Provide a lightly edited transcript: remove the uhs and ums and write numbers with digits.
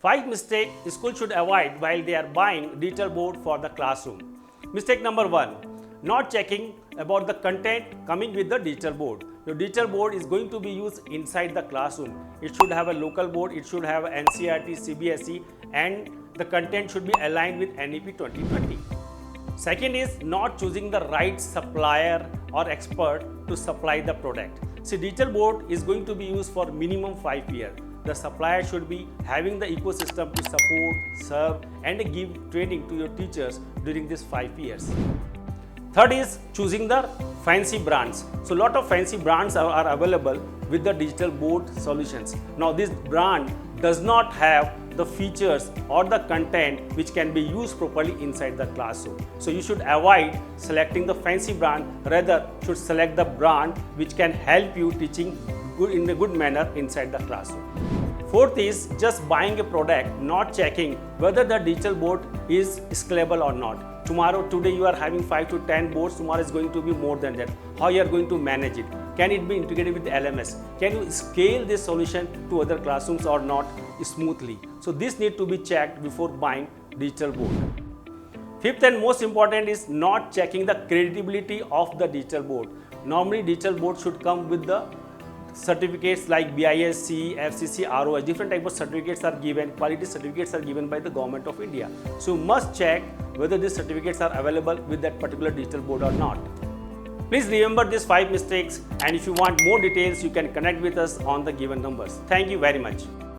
5 mistakes school should avoid while they are buying digital board for the classroom. Mistake number 1, not checking about the content coming with the digital board. Your digital board is going to be used inside the classroom. It should have a local board, it should have NCERT, CBSE, and the content should be aligned with NEP 2020. Second is not choosing the right supplier or expert to supply the product. See, digital board is going to be used for minimum 5 years. The supplier should be having the ecosystem to support, serve, and give training to your teachers during these 5 years. Third is choosing the fancy brands. So, lot of fancy brands are available with the digital board solutions. Now, this brand does not have the features or the content which can be used properly inside the classroom. So, you should avoid selecting the fancy brand, rather should select the brand which can help you teaching in a good manner inside the classroom. Fourth is just buying a product, not checking whether the digital board is scalable or not. Today you are having 5 to 10 boards, tomorrow is going to be more than that. How you are going to manage it? Can it be integrated with the LMS? Can you scale this solution to other classrooms or not smoothly? So this need to be checked before buying digital board. Fifth and most important is not checking the credibility of the digital board. Normally digital board should come with the certificates like BISC, FCC, ROS, different type of certificates are given, quality certificates are given by the government of India. So you must check whether these certificates are available with that particular digital board or not. Please remember these 5 mistakes, and if you want more details, you can connect with us on the given numbers. Thank you very much.